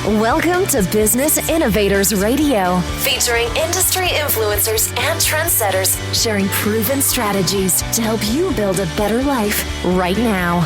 Welcome to Business Innovators Radio, featuring industry influencers and trendsetters sharing proven strategies to help you build a better life right now.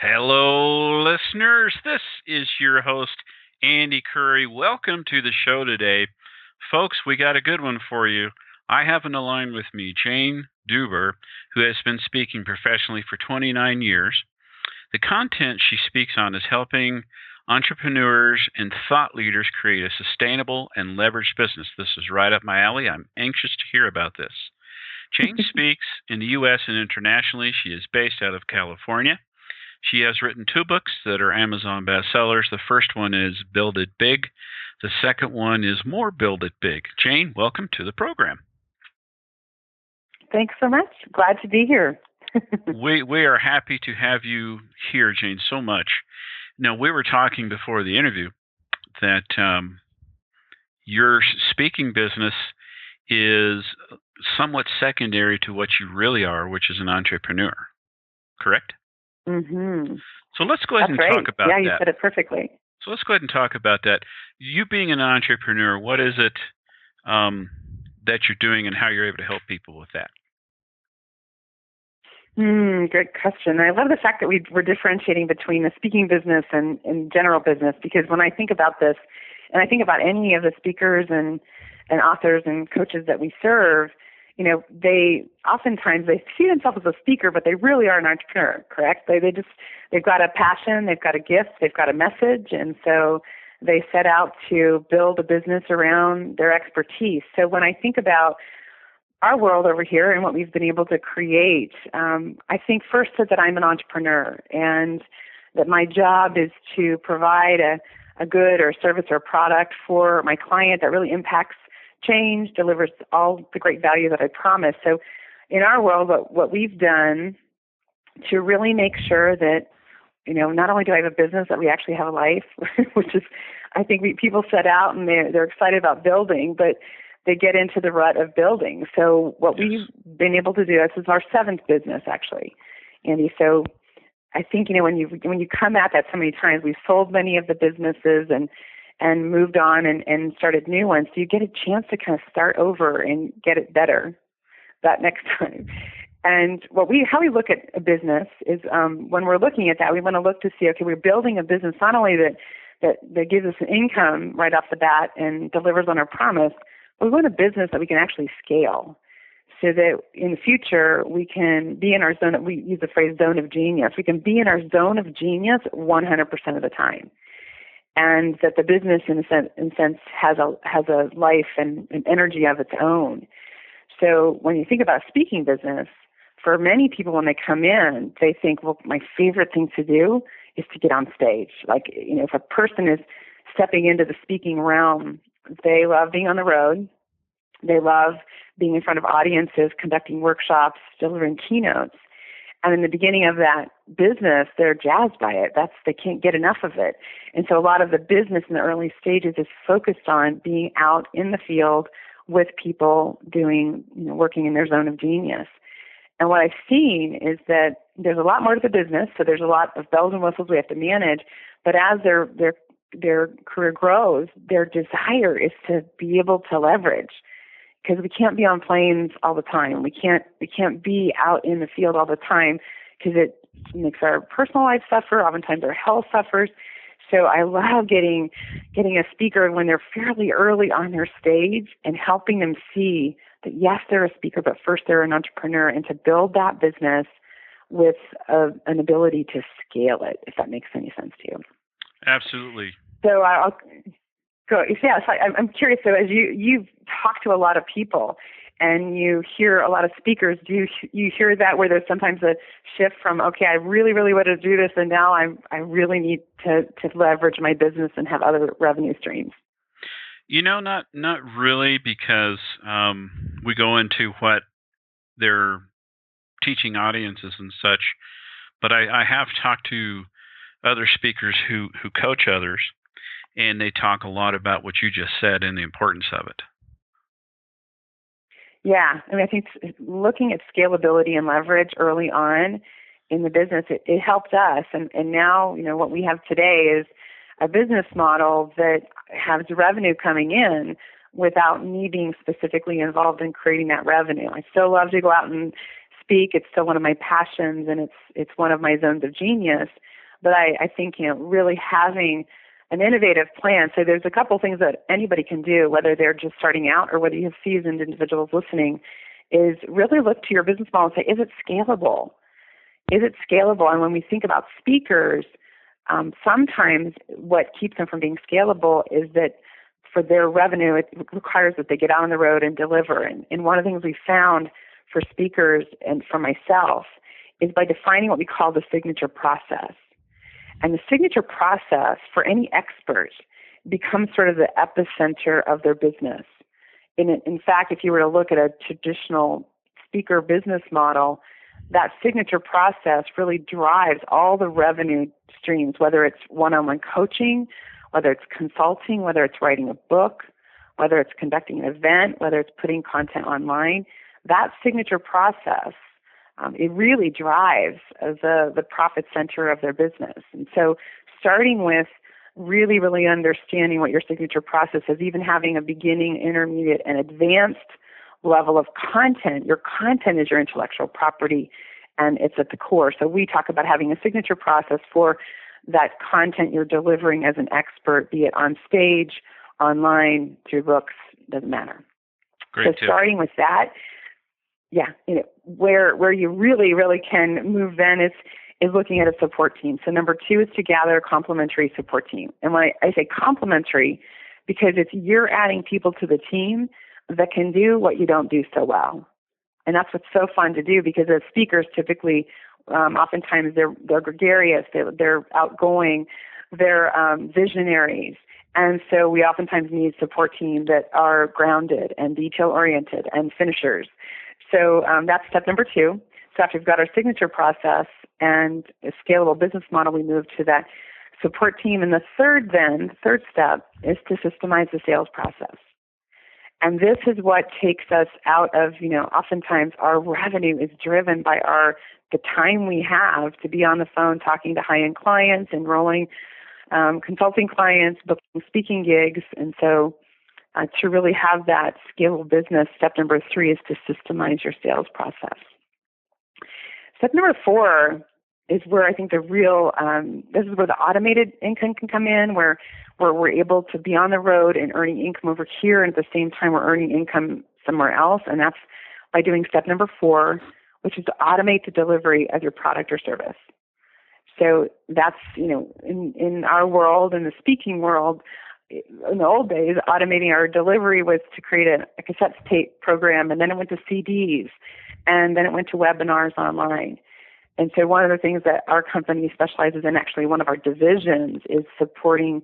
Hello, listeners. This is your host, Andy Curry. Welcome to the show today. Folks, we got a good one for you. I have on the line with me Jane Deuber, who has been speaking professionally for 29 years. The content she speaks on is helping entrepreneurs and thought leaders create a sustainable and leveraged business. This is right up my alley. I'm anxious to hear about this. Jane speaks in the U.S. and internationally. She is based out of California. She has written 2 books that are Amazon bestsellers. The first one is Build It Big. The second one is More Build It Big. Jane, welcome to the program. Thanks so much. Glad to be here. We are happy to have you here, Jane, so much. Now, we were talking before the interview that your speaking business is somewhat secondary to what you really are, which is an entrepreneur, correct? Mm-hmm. So let's go ahead That's and right. talk about that. that. Yeah, you said it perfectly. So let's go ahead and talk about that. You being an entrepreneur, what is it that you're doing and how you're able to help people with that? Great question. I love the fact that we're differentiating between the speaking business and general business, because when I think about this, and I think about any of the speakers and authors and coaches that we serve, they oftentimes they see themselves as a speaker, but they really are an entrepreneur, correct? They've got a passion, they've got a gift, they've got a message, and so they set out to build a business around their expertise. So when I think about our world over here and what we've been able to create, I think first that I'm an entrepreneur and that my job is to provide a good or service or product for my client that really impacts change, delivers all the great value that I promise. So in our world, what we've done to really make sure that, not only do I have a business, that we actually have a life, which is, I think people set out and they're excited about building, but they get into the rut of building. So what we've been able to do, this is our 7th business actually, Andy. So I think, when you come at that so many times, we've sold many of the businesses and moved on and started new ones. So you get a chance to kind of start over and get it better that next time. And how we look at a business is when we're looking at that, we want to look to see, okay, we're building a business not only that gives us an income right off the bat and delivers on our promise, but we want a business that we can actually scale so that in the future we can be in our zone. We use the phrase zone of genius. We can be in our zone of genius 100% of the time. And that the business, in a sense, has a life and an energy of its own. So when you think about a speaking business, for many people when they come in, they think, well, my favorite thing to do is to get on stage. Like, if a person is stepping into the speaking realm, they love being on the road. They love being in front of audiences, conducting workshops, delivering keynotes. And in the beginning of that business, they're jazzed by it. They can't get enough of it. And so a lot of the business in the early stages is focused on being out in the field with people doing, working in their zone of genius. And what I've seen is that there's a lot more to the business. So there's a lot of bells and whistles we have to manage. But as their career grows, their desire is to be able to leverage, because we can't be on planes all the time. We can't be out in the field all the time because it makes our personal life suffer. Oftentimes our health suffers. So I love getting a speaker when they're fairly early on their stage and helping them see that, yes, they're a speaker, but first they're an entrepreneur, and to build that business with an ability to scale it, if that makes any sense to you. Absolutely. So I'll go. Yes, I'm curious. So as you've talked to a lot of people and you hear a lot of speakers, do you hear that where there's sometimes a shift from, okay, I really, really want to do this, and now I really need to leverage my business and have other revenue streams? Not really, because we go into what they're teaching audiences and such. But I have talked to other speakers who coach others, and they talk a lot about what you just said and the importance of it. Yeah, I think looking at scalability and leverage early on in the business, it helped us. And now, what we have today is a business model that has revenue coming in without me being specifically involved in creating that revenue. I still love to go out and speak. It's still one of my passions, and it's one of my zones of genius. But I think, really having an innovative plan. So there's a couple things that anybody can do, whether they're just starting out or whether you have seasoned individuals listening, is really look to your business model and say, is it scalable? Is it scalable? And when we think about speakers, sometimes what keeps them from being scalable is that for their revenue, it requires that they get out on the road and deliver. And one of the things we found for speakers and for myself is by defining what we call the signature process. And the signature process for any expert becomes sort of the epicenter of their business. In fact, if you were to look at a traditional speaker business model, that signature process really drives all the revenue streams, whether it's one-on-one coaching, whether it's consulting, whether it's writing a book, whether it's conducting an event, whether it's putting content online. That signature process, it really drives the profit center of their business. And so starting with really, really understanding what your signature process is, even having a beginning, intermediate, and advanced level of content. Your content is your intellectual property, and it's at the core. So we talk about having a signature process for that content you're delivering as an expert, be it on stage, online, through books, doesn't matter. Great so tip. Starting with that, where you really, really can move then is looking at a support team. So number 2 is to gather a complementary support team. And when I say complementary, because it's you're adding people to the team that can do what you don't do so well. And that's what's so fun to do, because as speakers, typically, oftentimes they're gregarious, they're outgoing, they're visionaries. And so we oftentimes need support teams that are grounded and detail-oriented and finishers. So that's step number 2. So after we've got our signature process and a scalable business model, we move to that support team. And the third step is to systemize the sales process. And this is what takes us out of, oftentimes our revenue is driven by the time we have to be on the phone talking to high-end clients, enrolling consulting clients, booking speaking gigs. And so to really have that scalable business, step number 3 is to systemize your sales process. Step number 4 is where I think the real, this is where the automated income can come in, where we're able to be on the road and earning income over here, and at the same time we're earning income somewhere else. And that's by doing step number 4, which is to automate the delivery of your product or service. So that's, in our world, in the speaking world, in the old days, automating our delivery was to create a cassette tape program, and then it went to CDs, and then it went to webinars online. And so one of the things that our company specializes in, actually one of our divisions, is supporting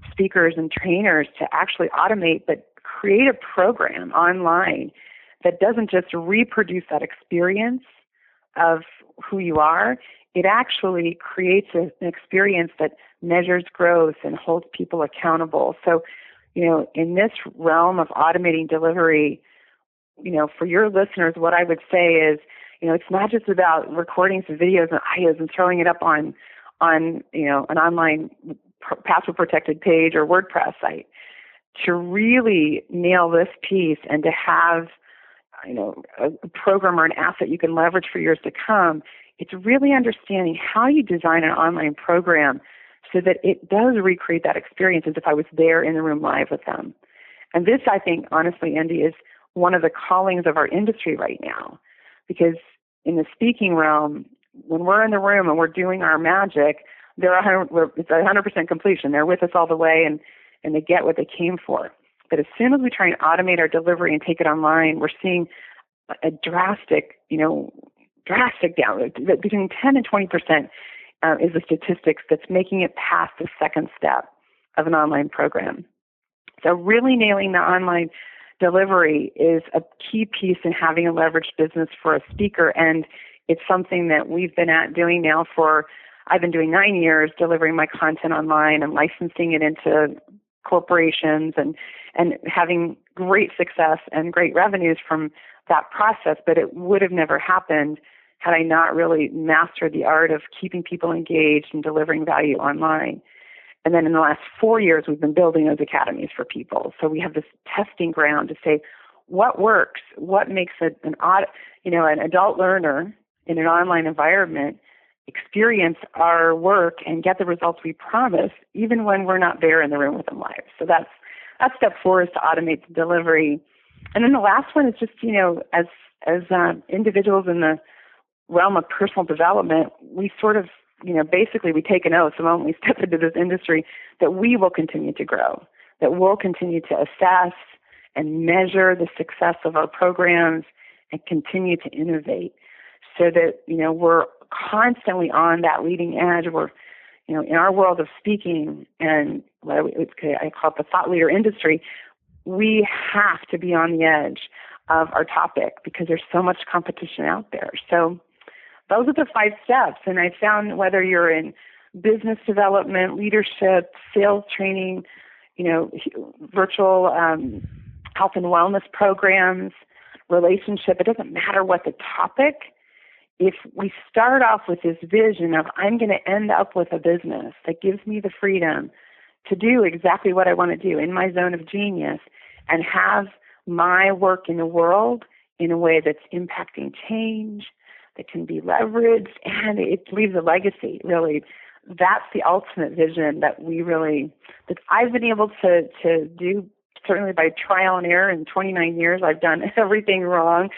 speakers and trainers to actually automate, but create a program online that doesn't just reproduce that experience of who you are. It actually creates an experience that measures growth and holds people accountable. So, in this realm of automating delivery, for your listeners, what I would say is, it's not just about recording some videos and audios and throwing it up on an online password protected page or WordPress site. To really nail this piece and to have, a program or an asset you can leverage for years to come, it's really understanding how you design an online program so that it does recreate that experience as if I was there in the room live with them. And this, I think, honestly, Andy, is one of the callings of our industry right now. Because in the speaking realm, when we're in the room and we're doing our magic, it's 100% completion. They're with us all the way, and they get what they came for. But as soon as we try and automate our delivery and take it online, we're seeing a drastic down. Between 10 and 20% is the statistics that's making it past the second step of an online program. So really nailing the online delivery is a key piece in having a leveraged business for a speaker, and it's something that we've been doing now I've been doing 9 years, delivering my content online and licensing it into corporations and having great success and great revenues from that process. But it would have never happened had I not really mastered the art of keeping people engaged and delivering value online. And then in the last 4 years, we've been building those academies for people. So we have this testing ground to say, what works? What makes an adult learner in an online environment experience our work and get the results we promise, even when we're not there in the room with them live. So that's step 4, is to automate the delivery. And then the last one is just, as individuals in the realm of personal development, we sort of, basically we take an oath the moment we step into this industry that we will continue to grow, that we'll continue to assess and measure the success of our programs and continue to innovate so that, we're constantly on that leading edge. We're, in our world of speaking and what I call it the thought leader industry, we have to be on the edge of our topic because there's so much competition out there. So those are the 5 steps. And I found whether you're in business development, leadership, sales training, virtual health and wellness programs, relationship, it doesn't matter what the topic. If we start off with this vision of I'm going to end up with a business that gives me the freedom to do exactly what I want to do in my zone of genius and have my work in the world in a way that's impacting change, that can be leveraged, and it leaves a legacy, really. That's the ultimate vision that I've been able to do, certainly by trial and error. In 29 years, I've done everything wrong,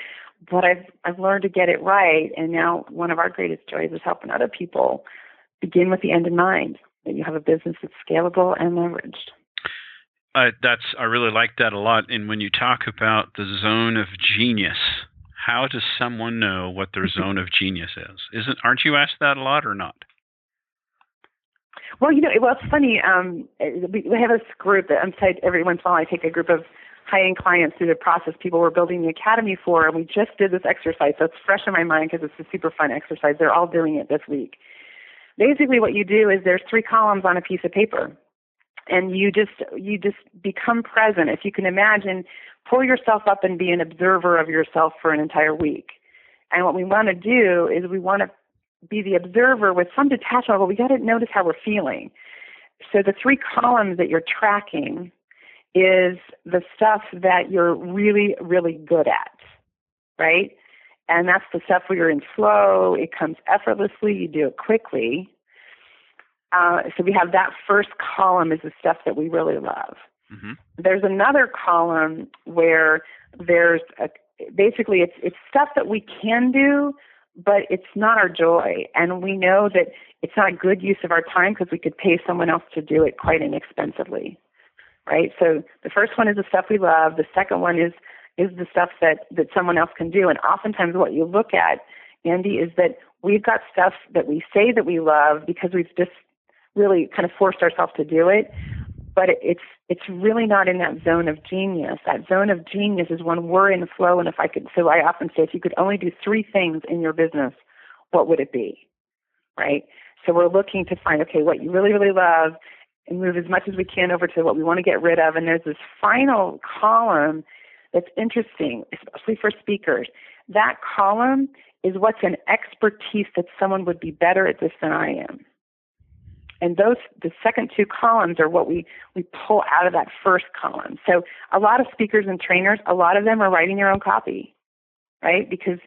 but I've learned to get it right. And now one of our greatest joys is helping other people begin with the end in mind, that you have a business that's scalable and leveraged. I really like that a lot. And when you talk about the zone of genius, how does someone know what their zone of genius is? Aren't you asked that a lot or not? Well, it's funny. We have this group that every once in a while I take a group of high-end clients through the process people were building the academy for, and we just did this exercise. So it's fresh in my mind because it's a super fun exercise. They're all doing it this week. Basically what you do is there's 3 columns on a piece of paper, and you just become present. If you can imagine, pull yourself up and be an observer of yourself for an entire week. And what we want to do is we want to be the observer with some detachment, but we got to notice how we're feeling. So the 3 columns that you're tracking is the stuff that you're really, really good at, right? And that's the stuff where you're in flow. It comes effortlessly. You do it quickly. So we have that first column is the stuff that we really love. Mm-hmm. There's another column where there's basically it's stuff that we can do, but it's not our joy. And we know that it's not a good use of our time because we could pay someone else to do it quite inexpensively, right? So the first one is the stuff we love. The second one is the stuff that someone else can do. And oftentimes what you look at, Andy, is that we've got stuff that we say that we love because we've just really kind of forced ourselves to do it, but it's really not in that zone of genius. That zone of genius is when we're in flow. And so I often say, if you could only do 3 things in your business, what would it be, right? So we're looking to find, okay, what you really, really love and move as much as we can over to what we want to get rid of. And there's this final column that's interesting, especially for speakers. That column is what's an expertise that someone would be better at this than I am. And the second 2 columns are what we pull out of that first column. So a lot of speakers and trainers, a lot of them are writing their own copy, right? Because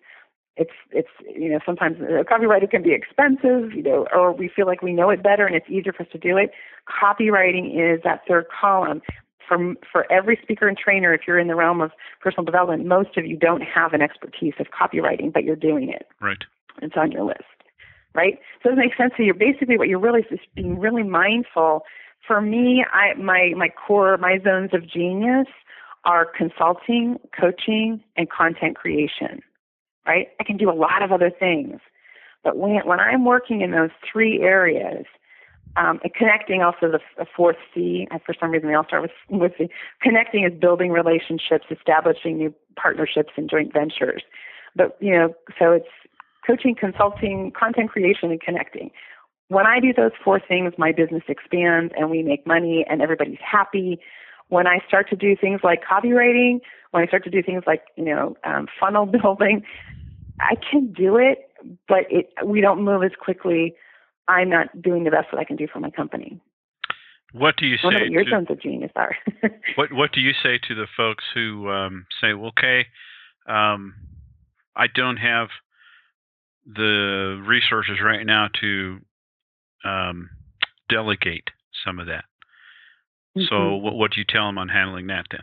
it's sometimes a copywriter can be expensive, or we feel like we know it better and it's easier for us to do it. Copywriting is that third column. For every speaker and trainer, if you're in the realm of personal development, most of you don't have an expertise of copywriting, but you're doing it. Right. It's on your list. Right? So it makes sense. So you're basically what you're really just being really mindful. For me, my core, my zones of genius are consulting, coaching, and content creation. Right? I can do a lot of other things, but when I'm working in those 3 areas, and connecting also the 4th C. For some reason, they all start with C. Connecting is building relationships, establishing new partnerships and joint ventures. But so it's coaching, consulting, content creation, and connecting. When I do those 4 things, my business expands and we make money and everybody's happy. When I start to do things like copywriting, when I start to do things like, funnel building, I can do it, we don't move as quickly. I'm not doing the best that I can do for my company. What do you say? What your zones of genius are? What do you say to the folks who say, well, okay, I don't have the resources right now to delegate some of that. Mm-hmm. So what do you tell them on handling that then?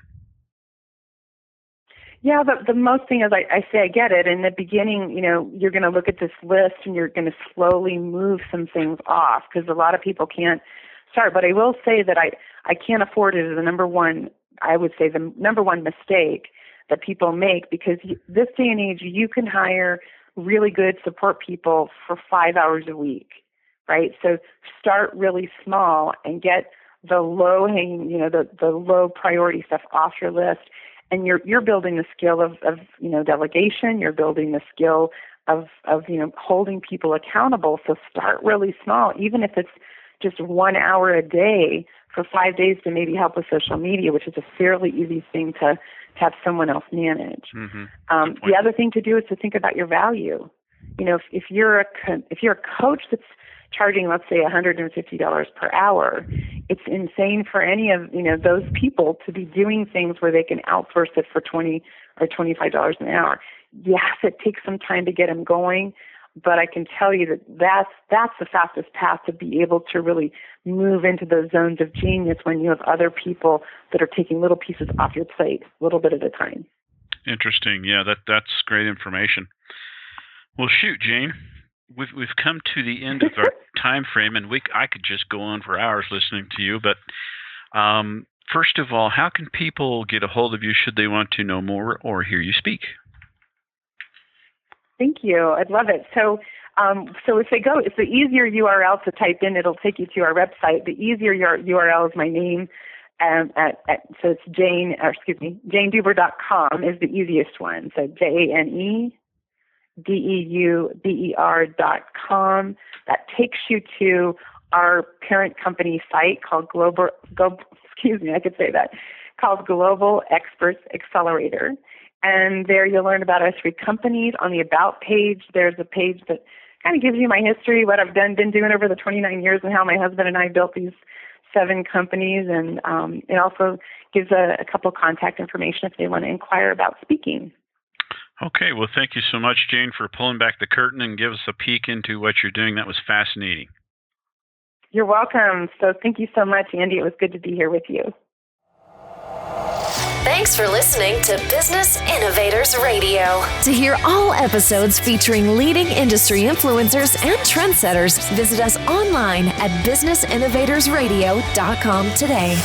Yeah, the most thing is I say I get it. In the beginning, you're going to look at this list and you're going to slowly move some things off because a lot of people can't start. But I will say that I can't afford it as the number one mistake that people make, because this day and age, you can hire really good support people for 5 hours a week, right? So start really small and get the low hanging, the low priority stuff off your list. And you're building the skill of delegation. You're building the skill of holding people accountable. So start really small, even if it's just 1 hour a day for 5 days to maybe help with social media, which is a fairly easy thing to have someone else manage. Mm-hmm. The other thing to do is to think about your value. If you're a coach that's charging, let's say, $150 per hour, it's insane for any of those people to be doing things where they can outsource it for $20 or $25 an hour. Yes, it takes some time to get them going, but I can tell you that's the fastest path to be able to really move into those zones of genius when you have other people that are taking little pieces off your plate, a little bit at a time. Interesting. Yeah, that's great information. Well, shoot, Jane, we've come to the end of our time frame, and I could just go on for hours listening to you. But first of all, how can people get a hold of you should they want to know more or hear you speak? Thank you. I'd love it. So if the easier URL to type in, it'll take you to our website. The easier URL is my name. So it's JaneDeuber.com is the easiest one. So JaneDeuber.com. That takes you to our parent company site called Global Experts Accelerator. And there you'll learn about our 3 companies. On the About page, there's a page that kind of gives you my history, what I've been doing over the 29 years, and how my husband and I built these 7 companies. And it also gives a couple contact information if they want to inquire about speaking. Okay. Well, thank you so much, Jane, for pulling back the curtain and give us a peek into what you're doing. That was fascinating. You're welcome. So thank you so much, Andy. It was good to be here with you. Thanks for listening to Business Innovators Radio. To hear all episodes featuring leading industry influencers and trendsetters, visit us online at businessinnovatorsradio.com today.